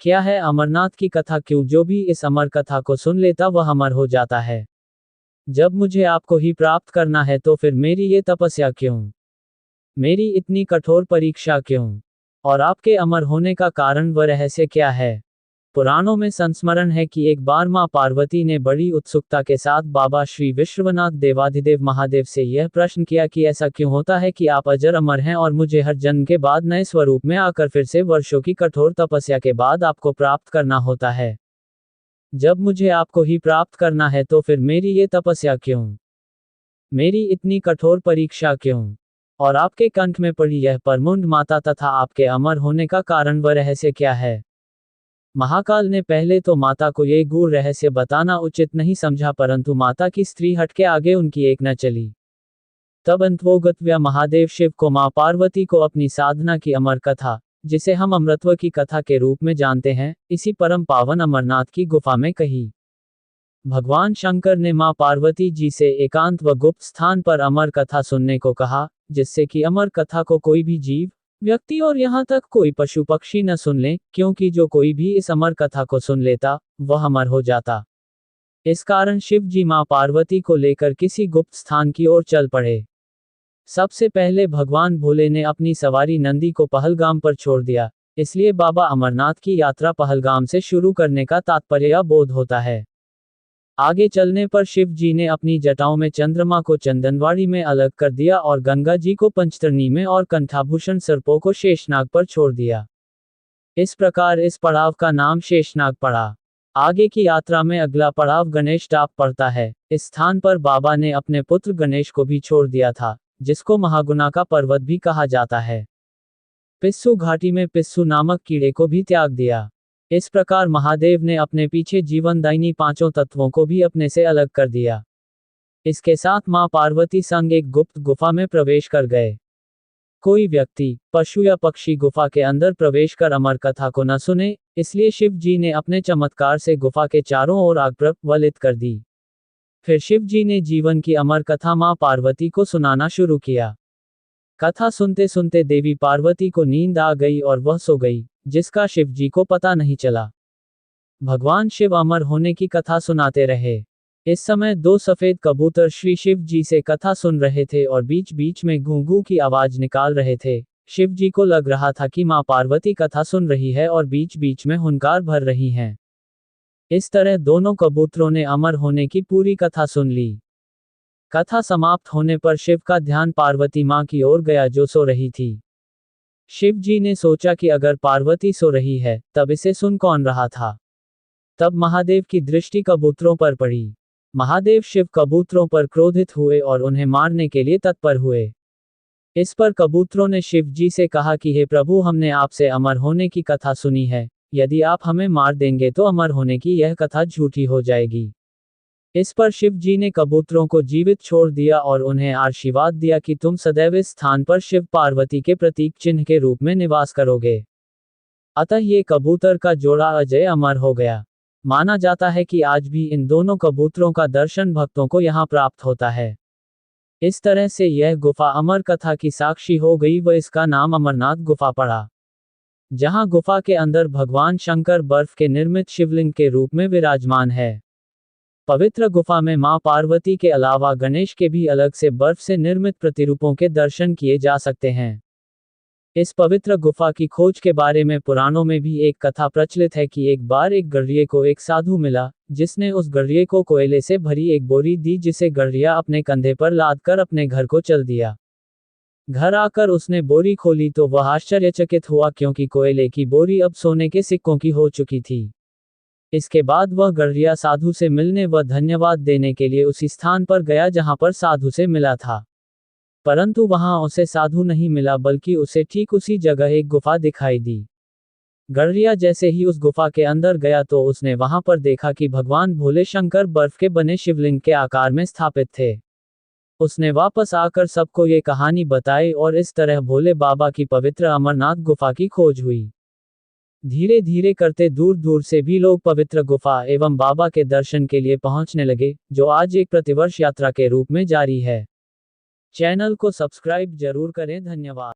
क्या है अमरनाथ की कथा? क्यों जो भी इस अमर कथा को सुन लेता वह अमर हो जाता है। जब मुझे आपको ही प्राप्त करना है तो फिर मेरी ये तपस्या क्यों? मेरी इतनी कठोर परीक्षा क्यों? और आपके अमर होने का कारण व रहस्य क्या है? पुराणों में संस्मरण है कि एक बार मां पार्वती ने बड़ी उत्सुकता के साथ बाबा श्री विश्वनाथ देवाधिदेव महादेव से यह प्रश्न किया कि ऐसा क्यों होता है कि आप अजर अमर हैं और मुझे हर जन्म के बाद नए स्वरूप में आकर फिर से वर्षों की कठोर तपस्या के बाद आपको प्राप्त करना होता है। जब मुझे आपको ही प्राप्त करना है तो फिर मेरी ये तपस्या क्यों? मेरी इतनी कठोर परीक्षा क्यों? और आपके कंठ में पड़ी यह परमुंड माता तथा आपके अमर होने का कारण व रहस्य क्या है? महाकाल ने पहले तो माता को ये गूढ़ रहस्य बताना उचित नहीं समझा, परंतु माता की स्त्री हटके आगे उनकी एक न चली। तब अंतवोगत्व्य महादेव शिव को मां पार्वती को अपनी साधना की अमर कथा, जिसे हम अमृतत्व की कथा के रूप में जानते हैं, इसी परम पावन अमरनाथ की गुफा में कही। भगवान शंकर ने मां पार्वती जी से एकांत व गुप्त स्थान पर अमर कथा सुनने को कहा, जिससे कि अमर कथा को कोई भी जीव, व्यक्ति और यहाँ तक कोई पशु पक्षी न सुन ले, क्योंकि जो कोई भी इस अमर कथा को सुन लेता वह अमर हो जाता। इस कारण शिव जी मां पार्वती को लेकर किसी गुप्त स्थान की ओर चल पड़े। सबसे पहले भगवान भोले ने अपनी सवारी नंदी को पहलगाम पर छोड़ दिया, इसलिए बाबा अमरनाथ की यात्रा पहलगाम से शुरू करने का तात्पर्य बोध होता है। आगे चलने पर शिव जी ने अपनी जटाओं में चंद्रमा को चंदनवाड़ी में अलग कर दिया और गंगा जी को पंचतरणी में और कंठाभूषण सर्पों को शेषनाग पर छोड़ दिया। इस प्रकार इस पड़ाव का नाम शेषनाग पड़ा। आगे की यात्रा में अगला पड़ाव गणेश टाप पड़ता है। इस स्थान पर बाबा ने अपने पुत्र गणेश को भी छोड़ दिया था, जिसको महागुना का पर्वत भी कहा जाता है। पिस्सू घाटी में पिस्सू नामक कीड़े को भी त्याग दिया। इस प्रकार महादेव ने अपने पीछे जीवनदायिनी पांचों तत्वों को भी अपने से अलग कर दिया। इसके साथ मां पार्वती संग एक गुप्त गुफा में प्रवेश कर गए। कोई व्यक्ति, पशु या पक्षी गुफा के अंदर प्रवेश कर अमर कथा को न सुने, इसलिए शिव जी ने अपने चमत्कार से गुफा के चारों ओर आग प्रज्वलित कर दी। फिर शिव जी ने जीवन की अमर कथा मां पार्वती को सुनाना शुरू किया। कथा सुनते सुनते देवी पार्वती को नींद आ गई और वह सो गई, जिसका शिव जी को पता नहीं चला। भगवान शिव अमर होने की कथा सुनाते रहे। इस समय दो सफेद कबूतर श्री शिव जी से कथा सुन रहे थे और बीच बीच में गूं गूं की आवाज निकाल रहे थे। शिव जी को लग रहा था कि मां पार्वती कथा सुन रही है और बीच बीच में हुंकार भर रही हैं। इस तरह दोनों कबूतरों ने अमर होने की पूरी कथा सुन ली। कथा समाप्त होने पर शिव का ध्यान पार्वती मां की ओर गया जो सो रही थी। शिव जी ने सोचा कि अगर पार्वती सो रही है, तब इसे सुन कौन रहा था। तब महादेव की दृष्टि कबूतरों पर पड़ी। महादेव शिव कबूतरों पर क्रोधित हुए और उन्हें मारने के लिए तत्पर हुए। इस पर कबूतरों ने शिव जी से कहा कि हे प्रभु, हमने आपसे अमर होने की कथा सुनी है, यदि आप हमें मार देंगे तो अमर होने की यह कथा झूठी हो जाएगी। इस पर शिव जी ने कबूतरों को जीवित छोड़ दिया और उन्हें आशीर्वाद दिया कि तुम सदैव इस स्थान पर शिव पार्वती के प्रतीक चिन्ह के रूप में निवास करोगे। अतः ये कबूतर का जोड़ा अजय अमर हो गया। माना जाता है कि आज भी इन दोनों कबूतरों का दर्शन भक्तों को यहाँ प्राप्त होता है। इस तरह से यह गुफा अमर कथा की साक्षी हो गई व इसका नाम अमरनाथ गुफा पड़ा। जहाँ गुफा के अंदर भगवान शंकर बर्फ के निर्मित शिवलिंग के रूप में विराजमान है। पवित्र गुफा में मां पार्वती के अलावा गणेश के भी अलग से बर्फ से निर्मित प्रतिरूपों के दर्शन किए जा सकते हैं। इस पवित्र गुफा की खोज के बारे में पुराणों में भी एक कथा प्रचलित है कि एक बार एक गढ़िये को एक साधु मिला, जिसने उस गढ़िये को कोयले से भरी एक बोरी दी, जिसे गढ़िया अपने कंधे पर लाद कर अपने घर को चल दिया। घर आकर उसने बोरी खोली तो वह आश्चर्यचकित हुआ, क्योंकि कोयले की बोरी अब सोने के सिक्कों की हो चुकी थी। इसके बाद वह गढ़िया साधु से मिलने व धन्यवाद देने के लिए उसी स्थान पर गया जहां पर साधु से मिला था। परंतु वहां उसे साधु नहीं मिला, बल्कि उसे ठीक उसी जगह एक गुफा दिखाई दी। गढ़िया जैसे ही उस गुफा के अंदर गया तो उसने वहां पर देखा कि भगवान भोले शंकर बर्फ के बने शिवलिंग के आकार में स्थापित थे। उसने वापस आकर सबको ये कहानी बताई और इस तरह भोले बाबा की पवित्र अमरनाथ गुफा की खोज हुई। धीरे धीरे करते दूर दूर से भी लोग पवित्र गुफा एवं बाबा के दर्शन के लिए पहुंचने लगे, जो आज एक प्रतिवर्ष यात्रा के रूप में जारी है। चैनल को सब्सक्राइब जरूर करें। धन्यवाद।